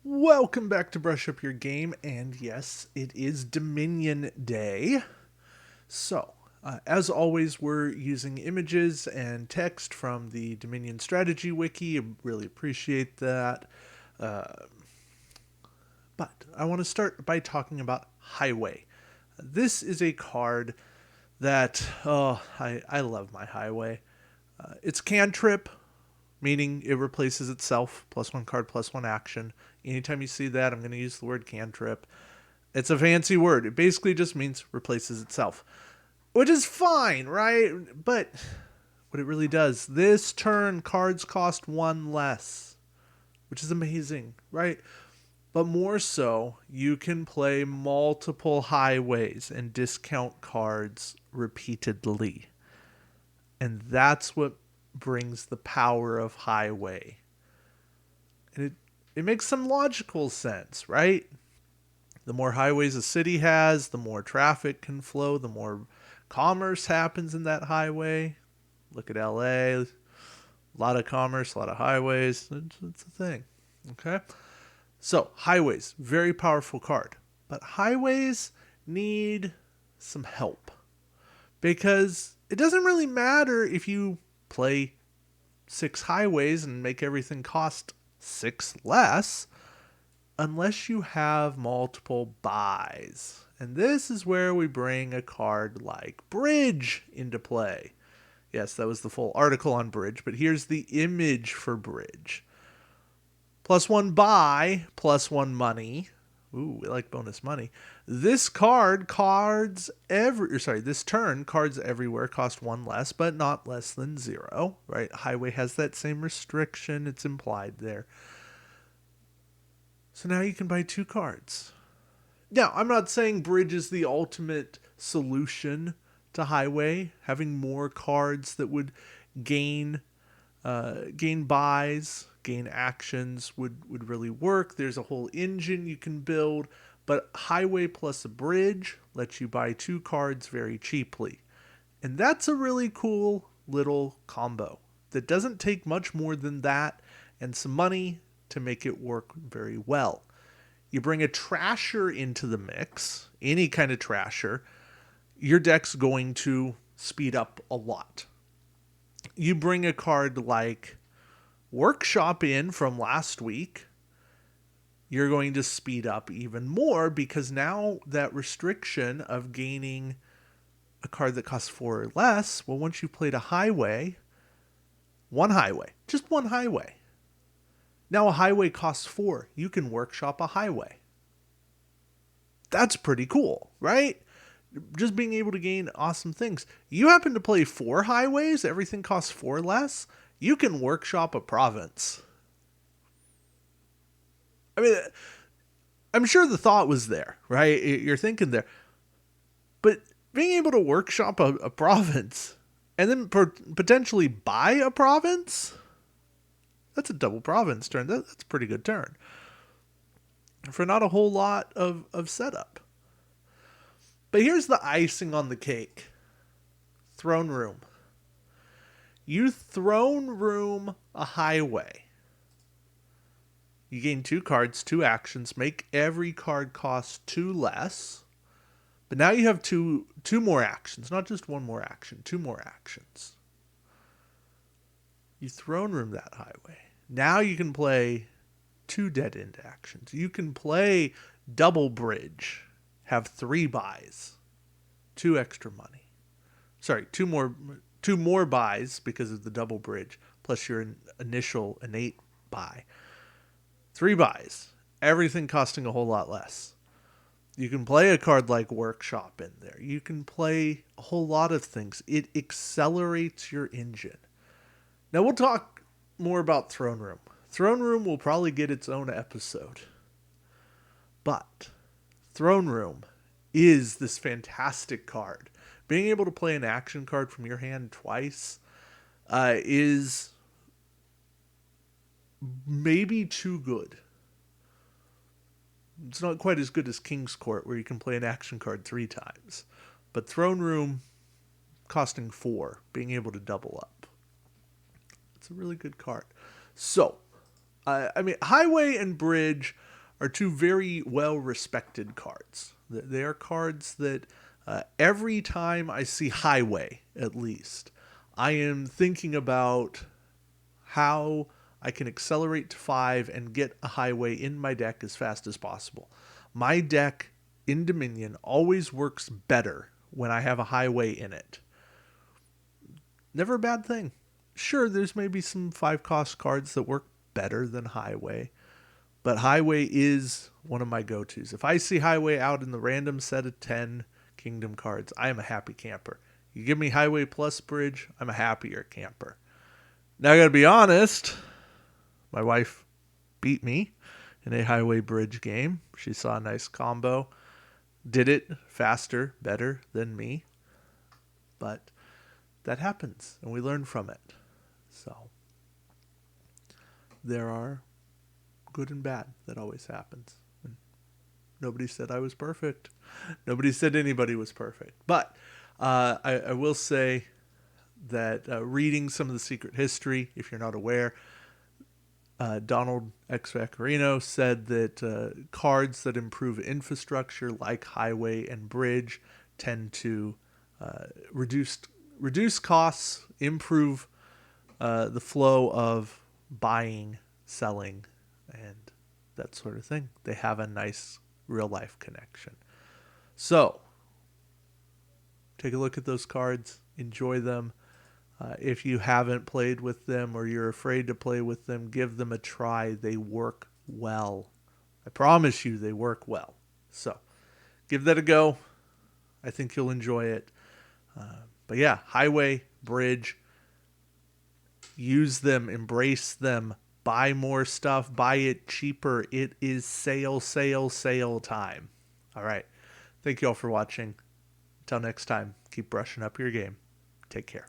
Welcome back to Brush Up Your Game, and yes, it is Dominion Day. As always, we're using images and text from the Dominion Strategy Wiki. I really appreciate that. Uh, but I want to start by talking about Highway. This is a card that, I love my Highway. It's cantrip, meaning it replaces itself, plus one card, plus one action. Anytime you see that, I'm going to use the word cantrip. It's a fancy word. It basically just means replaces itself, which is fine, right? But what it really does, this turn, cards cost one less, which is amazing, right? But more so, you can play multiple highways and discount cards repeatedly. And that's what brings the power of highway. And it makes some logical sense, right? The more highways a city has, the more traffic can flow, the more commerce happens in that highway. Look at LA, a lot of commerce, a lot of highways. It's a thing. Okay? So, highways, very powerful card. But highways need some help. Because it doesn't really matter if you play 6 highways and make everything cost 6 less unless you have multiple buys. And this is where we bring a card like Bridge into play. Yes, that was the full article on Bridge, but here's the image for Bridge. Plus one buy, plus one money. Ooh, we like bonus money. This turn, cards everywhere cost one less, but not less than 0, right? Highway has that same restriction, it's implied there. So now you can buy 2 cards. Now, I'm not saying Bridge is the ultimate solution to Highway. Having more cards that would gain buys, gain actions would really work. There's a whole engine you can build, but Highway plus a Bridge lets you buy 2 cards very cheaply. And that's a really cool little combo that doesn't take much more than that and some money to make it work very well. You bring a Trasher into the mix, any kind of Trasher, your deck's going to speed up a lot. You bring a card like Workshop in from last week, you're going to speed up even more because now that restriction of gaining a card that costs 4 or less, well, once you've played a highway, just one highway. Now a highway costs 4. You can workshop a highway. That's pretty cool, right? Just being able to gain awesome things. You happen to play 4 highways, everything costs 4 less. You can workshop a province. I mean, I'm sure the thought was there, right? You're thinking there. But being able to workshop a province and then potentially buy a province, that's a double province turn. That's a pretty good turn for not a whole lot of setup. But here's the icing on the cake. Throne Room. You Throne Room a highway. You gain 2 cards, 2 actions, make every card cost 2 less. But now you have two more actions, not just one more action, 2 more actions. You Throne Room that highway. Now you can play 2 dead end actions. You can play Double Bridge, have 3 buys, 2 extra money. Sorry, 2 more buys because of the Double Bridge, plus your initial innate buy. 3 buys, everything costing a whole lot less. You can play a card like Workshop in there. You can play a whole lot of things. It accelerates your engine. Now we'll talk more about Throne Room. Throne Room will probably get its own episode. But Throne Room is this fantastic card. Being able to play an action card from your hand twice is maybe too good. It's not quite as good as King's Court, where you can play an action card 3 times. But Throne Room, costing 4, being able to double up. It's a really good card. So, Highway and Bridge are two very well respected cards. They are cards that every time I see Highway, at least, I am thinking about how I can accelerate to 5 and get a Highway in my deck as fast as possible. My deck in Dominion always works better when I have a Highway in it. Never a bad thing. Sure, there's maybe some 5-cost cards that work better than Highway, but Highway is one of my go-tos. If I see Highway out in the random set of 10 Kingdom cards, I am a happy camper. You give me Highway plus Bridge, I'm a happier camper. Now I gotta be honest, my wife beat me in a Highway Bridge game. She saw a nice combo, did it faster, better than me, but that happens and we learn from it. So there are good and bad. That always happens. And nobody said I was perfect. Nobody said anybody was perfect. But I will say that reading some of the Secret History, if you're not aware, Donald X. Vaccarino said that cards that improve infrastructure like Highway and Bridge tend to reduce costs, improve the flow of buying, selling, and that sort of thing. They have a nice real life connection. So take a look at those cards, enjoy them. If you haven't played with them or you're afraid to play with them, give them a try. They work well. I promise you they work well. So give that a go. I think you'll enjoy it. But yeah, Highway, Bridge, use them, embrace them, buy more stuff, buy it cheaper. It is sale time. All right. Thank you all for watching. Until next time, keep brushing up your game. Take care.